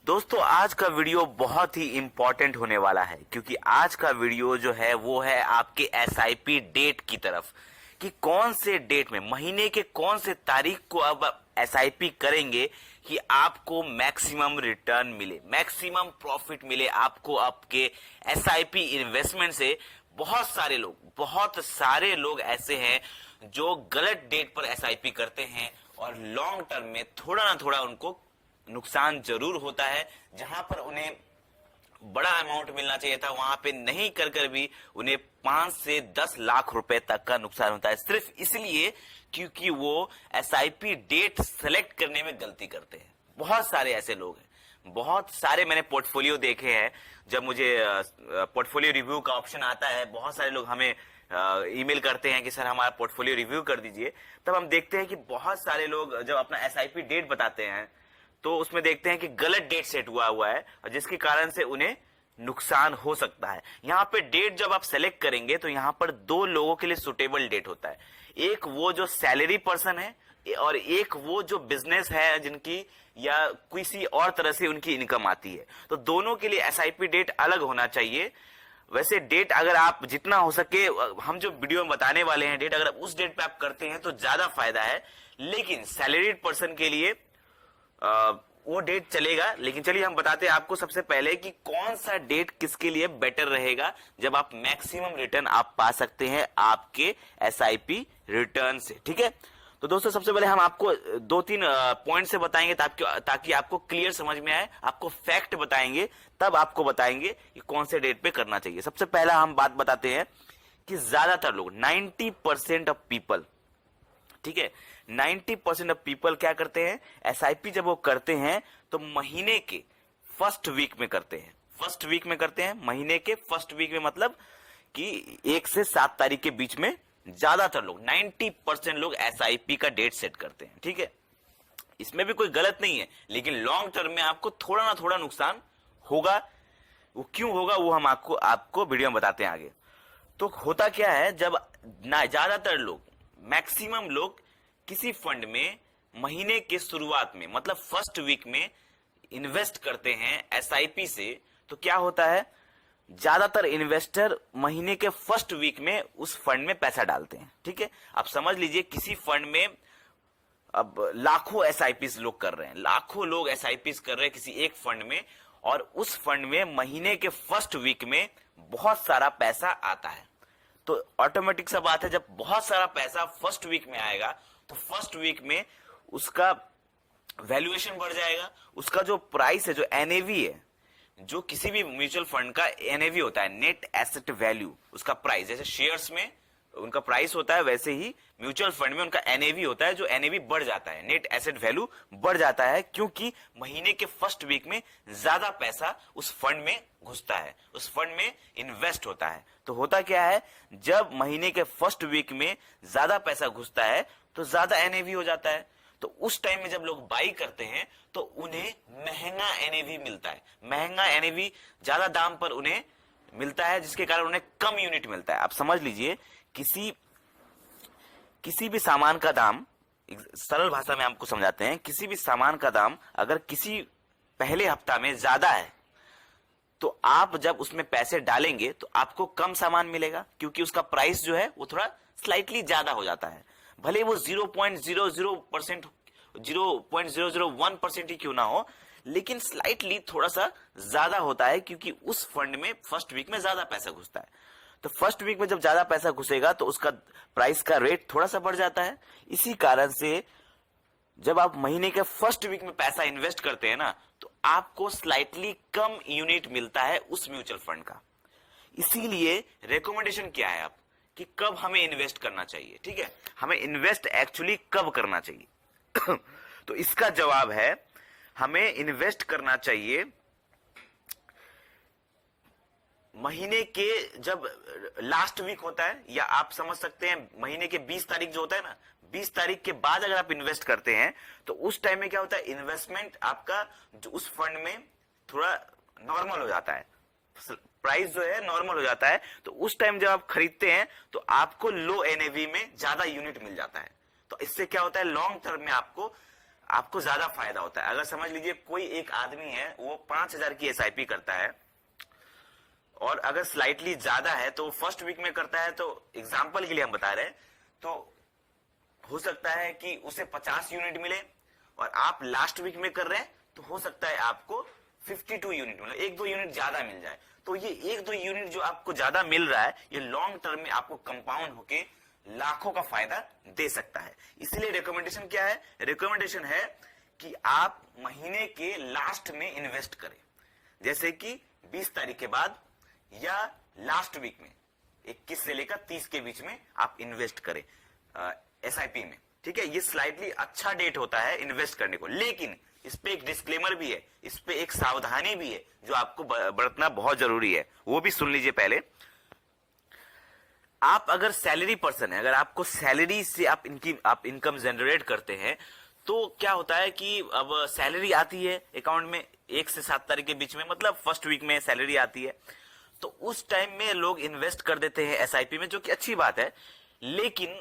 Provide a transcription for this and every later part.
दोस्तों आज का वीडियो बहुत ही इंपॉर्टेंट होने वाला है क्योंकि आज का वीडियो जो है वो है आपके एसआईपी डेट की तरफ कि कौन से डेट में महीने के कौन से तारीख को अब एसआईपी करेंगे कि आपको मैक्सिमम रिटर्न मिले, मैक्सिमम प्रॉफिट मिले आपको आपके एसआईपी इन्वेस्टमेंट से। बहुत सारे लोग ऐसे हैं जो गलत डेट पर एसआईपी करते हैं और लॉन्ग टर्म में थोड़ा ना थोड़ा उनको नुकसान जरूर होता है। जहां पर उन्हें बड़ा अमाउंट मिलना चाहिए था वहां पे नहीं कर भी उन्हें 5 से 10 लाख रुपए तक का नुकसान होता है, सिर्फ इसलिए क्योंकि वो एसआईपी डेट सेलेक्ट करने में गलती करते हैं। बहुत सारे ऐसे लोग हैं, बहुत सारे मैंने पोर्टफोलियो देखे हैं। जब मुझे पोर्टफोलियो रिव्यू का ऑप्शन आता है, बहुत सारे लोग हमें ईमेल करते हैं कि सर हमारा पोर्टफोलियो रिव्यू कर दीजिए। तब हम देखते हैं कि बहुत सारे लोग जब अपना एसआईपी डेट बताते हैं तो उसमें देखते हैं कि गलत डेट सेट हुआ है और जिसके कारण से उन्हें नुकसान हो सकता है। यहाँ पे डेट जब आप सेलेक्ट करेंगे तो यहाँ पर 2 लोगों के लिए सुटेबल डेट होता है, एक वो जो सैलरी पर्सन है और एक वो जो बिजनेस है जिनकी या किसी और तरह से उनकी इनकम आती है। तो दोनों के लिए एसआईपी डेट अलग होना चाहिए। वैसे डेट अगर आप जितना हो सके, हम जो वीडियो में बताने वाले हैं डेट, अगर उस डेट पे आप करते हैं तो ज्यादा फायदा है। लेकिन सैलरीड पर्सन के लिए वो डेट चलेगा। लेकिन चलिए हम बताते हैं आपको सबसे पहले कि कौन सा डेट किसके लिए बेटर रहेगा जब आप मैक्सिमम रिटर्न आप पा सकते हैं आपके एसआईपी रिटर्न से। ठीक है, तो दोस्तों सबसे पहले हम आपको 2-3 पॉइंट से बताएंगे ताकि आपको क्लियर समझ में आए। आपको फैक्ट बताएंगे, तब आपको बताएंगे कि कौन से डेट पे करना चाहिए। सबसे पहला हम बात बताते हैं कि ज्यादातर लोग 90% ऑफ पीपल, ठीक है, 90% ऑफ पीपल क्या करते हैं, एसआईपी जब वो करते हैं तो महीने के फर्स्ट वीक में करते हैं। फर्स्ट वीक में करते हैं, महीने के फर्स्ट वीक में, मतलब कि 1 से 7 तारीख के बीच में ज्यादातर लोग 90% लोग एसआईपी का डेट सेट करते हैं। ठीक है, इसमें भी कोई गलत नहीं है, लेकिन लॉन्ग टर्म में आपको थोड़ा ना थोड़ा नुकसान होगा। वो क्यों होगा वो हम आपको वीडियो में बताते हैं आगे। तो होता क्या है, जब ना ज्यादातर लोग, मैक्सिमम लोग किसी फंड में महीने के शुरुआत में, मतलब फर्स्ट वीक में इन्वेस्ट करते हैं एसआईपी से, तो क्या होता है, ज्यादातर इन्वेस्टर महीने के फर्स्ट वीक में उस फंड में पैसा डालते हैं। ठीक है, आप समझ लीजिए किसी फंड में अब लाखों एसआईपीस लोग कर रहे हैं, लाखों लोग एसआईपीस कर रहे हैं किसी एक फंड में, और उस फंड में महीने के फर्स्ट वीक में बहुत सारा पैसा आता है। तो ऑटोमेटिक सा बात है, जब बहुत सारा पैसा फर्स्ट वीक में आएगा तो फर्स्ट वीक में उसका वैल्यूएशन बढ़ जाएगा। उसका जो प्राइस है, जो एनएवी है, जो किसी भी म्यूचुअल फंड का एनएवी होता है, नेट एसेट वैल्यू, उसका प्राइस, जैसे शेयर्स में उनका प्राइस होता है वैसे ही म्यूचुअल फंड में उनका एनएवी होता है, जो एनएवी बढ़ जाता है, नेट एसेट वैल्यू बढ़ जाता है, क्योंकि महीने के फर्स्ट वीक में ज्यादा पैसा उस फंड में घुसता है, उस फंड में इन्वेस्ट होता है। तो होता क्या है, जब महीने के फर्स्ट वीक में ज्यादा पैसा घुसता है तो ज्यादा एनएवी हो जाता है। तो उस टाइम में जब लोग बाई करते हैं तो उन्हें महंगा एनएवी मिलता है, महंगा एनएवी, ज्यादा दाम पर उन्हें मिलता है, जिसके कारण उन्हें कम यूनिट मिलता है। आप समझ लीजिए किसी भी सामान का दाम, सरल भाषा में आपको समझाते हैं, किसी भी सामान का दाम अगर किसी पहले हफ्ता में ज्यादा है तो आप जब उसमें पैसे डालेंगे तो आपको कम सामान मिलेगा, क्योंकि उसका प्राइस जो है वो थोड़ा स्लाइटली ज्यादा हो जाता है। भले वो 0.00%, 0.001% ही क्यों ना हो, लेकिन स्लाइटली थोड़ा सा ज्यादा होता है, क्योंकि उस फंड में फर्स्ट वीक में ज्यादा पैसा घुसता है। तो फर्स्ट वीक में जब ज्यादा पैसा घुसेगा तो उसका प्राइस का रेट थोड़ा सा बढ़ जाता है। इसी कारण से जब आप महीने के फर्स्ट वीक में पैसा इन्वेस्ट करते हैं ना, तो आपको स्लाइटली कम यूनिट मिलता है उस म्यूचुअल फंड का। इसीलिए रिकमेंडेशन क्या है आप कि कब हमें इन्वेस्ट करना चाहिए। ठीक है, हमें इन्वेस्ट एक्चुअली कब करना चाहिए तो इसका जवाब है, हमें इन्वेस्ट करना चाहिए महीने के जब लास्ट वीक होता है, या आप समझ सकते हैं महीने के 20 तारीख जो होता है ना, 20 तारीख के बाद अगर आप इन्वेस्ट करते हैं तो उस टाइम में क्या होता है, इन्वेस्टमेंट आपका जो उस फंड में थोड़ा नॉर्मल हो जाता है, प्राइस जो है नॉर्मल हो जाता है। तो उस टाइम जब आप खरीदते हैं तो आपको लो एनएवी में ज्यादा यूनिट मिल जाता है। तो इससे क्या होता है, लॉन्ग टर्म में आपको आपको ज्यादा फायदा होता है। अगर समझ लीजिए कोई एक आदमी है वो 5,000 की एसआईपी करता है और अगर स्लाइटली ज्यादा है तो फर्स्ट वीक में करता है, तो एग्जाम्पल के लिए हम बता रहे हैं, तो हो सकता है कि उसे 50 यूनिट मिले और आप लास्ट वीक में कर रहे हैं तो हो सकता है आपको 52 यूनिट मतलब 1-2 यूनिट ज्यादा मिल जाए। तो ये 1-2 यूनिट जो आपको ज्यादा मिल रहा है ये लॉन्ग टर्म में आपको कंपाउंड होके लाखों का फायदा दे सकता है। इसलिए रिकमेंडेशन क्या है? रिकमेंडेशन है कि आप महीने के लास्ट में इन्वेस्ट करें, जैसे कि 20 तारीख के बाद या लास्ट वीक में 21 से लेकर 30 के बीच में आप इन्वेस्ट करें एसआईपी में। ठीक है, ये स्लाइटली अच्छा डेट होता है इन्वेस्ट करने को, लेकिन इस पे एक डिस्क्लेमर भी है, इस पे एक सावधानी भी है जो आपको बरतना बहुत जरूरी है, वो भी सुन लीजिए पहले। आप अगर सैलरी पर्सन है, अगर आपको सैलरी से आप इनकम जनरेट करते हैं, तो क्या होता है कि अब सैलरी आती है अकाउंट में 1 से 7 तारीख के बीच में, मतलब फर्स्ट वीक में सैलरी आती है, तो उस टाइम में लोग इन्वेस्ट कर देते हैं एसआईपी में, जो कि अच्छी बात है। लेकिन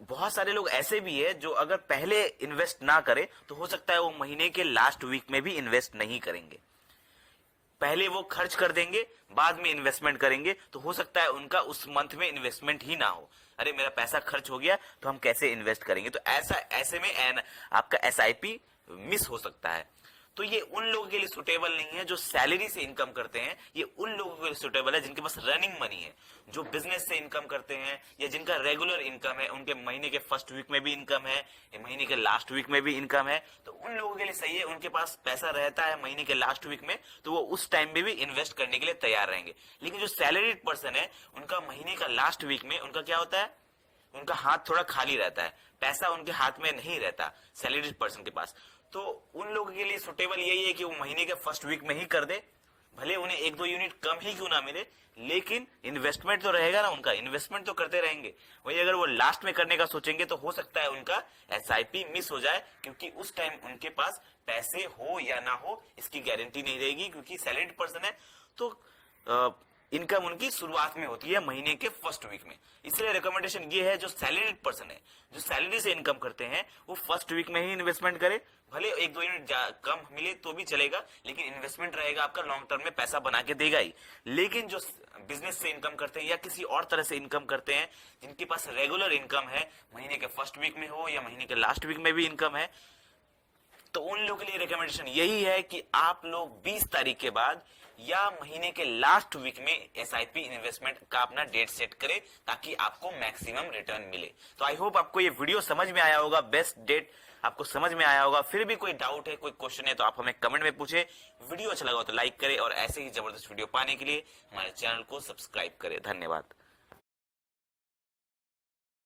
बहुत सारे लोग ऐसे भी है जो अगर पहले इन्वेस्ट ना करें तो हो सकता है वो महीने के लास्ट वीक में भी इन्वेस्ट नहीं करेंगे, पहले वो खर्च कर देंगे बाद में इन्वेस्टमेंट करेंगे, तो हो सकता है उनका उस मंथ में इन्वेस्टमेंट ही ना हो। अरे मेरा पैसा खर्च हो गया तो हम कैसे इन्वेस्ट करेंगे, तो ऐसे में आपका एसआईपी मिस हो सकता है। तो ये उन लोगों के लिए सुटेबल नहीं है जो सैलरी से इनकम करते हैं, ये उन लोगों के लिए सुटेबल है जिनके पास रनिंग मनी है, जो बिजनेस से इनकम करते हैं या जिनका रेगुलर इनकम है, उनके महीने के फर्स्ट वीक में भी इनकम है, महीने के लास्ट वीक में भी इनकम है, तो उन लोगों के लिए सही है। उनके पास पैसा रहता है महीने के लास्ट वीक में, तो वो उस टाइम में भी इन्वेस्ट करने के लिए तैयार रहेंगे। लेकिन जो सैलरीड पर्सन है उनका महीने का लास्ट वीक में उनका क्या होता है, उनका हाथ थोड़ा खाली रहता है, पैसा उनके हाथ में नहीं रहता सैलरीड पर्सन के पास। तो उन लोगों के लिए सुटेबल यही है कि वो महीने के फर्स्ट वीक में ही कर दे, भले उन्हें 1-2 यूनिट कम ही क्यों ना मिले, लेकिन इन्वेस्टमेंट तो रहेगा ना, उनका इन्वेस्टमेंट तो करते रहेंगे। वही अगर वो लास्ट में करने का सोचेंगे तो हो सकता है उनका एसआईपी मिस हो जाए, क्योंकि उस टाइम उनके पास पैसे हो या ना हो इसकी गारंटी नहीं रहेगी, क्योंकि सैलरीड पर्सन है तो इनकम उनकी शुरुआत में होती है महीने के फर्स्ट वीक में। इसलिए रिकमेंडेशन ये है जो सैलरीड पर्सन है, जो सैलरी से इनकम करते हैं, वो फर्स्ट वीक में ही इन्वेस्टमेंट करे, भले 1-2 यूनिट कम मिले तो भी चलेगा, लेकिन इन्वेस्टमेंट रहेगा आपका, लॉन्ग टर्म में पैसा बना के देगा ही। लेकिन जो बिजनेस से इनकम करते हैं या किसी और तरह से इनकम करते हैं, जिनके पास रेगुलर इनकम है, महीने के फर्स्ट वीक में हो या महीने के लास्ट वीक में भी इनकम है, तो उन लोगों के लिए रिकमेंडेशन यही है कि आप लोग 20 तारीख के बाद या महीने के लास्ट वीक में एसआईपी इन्वेस्टमेंट का अपना डेट सेट करें, ताकि आपको मैक्सिमम रिटर्न मिले। तो आई होप आपको ये वीडियो समझ में आया होगा, बेस्ट डेट आपको समझ में आया होगा। फिर भी कोई डाउट है, कोई क्वेश्चन है तो आप हमें कमेंट में पूछे। वीडियो अच्छा लगा तो लाइक करें और ऐसे ही जबरदस्त वीडियो पाने के लिए हमारे चैनल को सब्सक्राइब करें। धन्यवाद।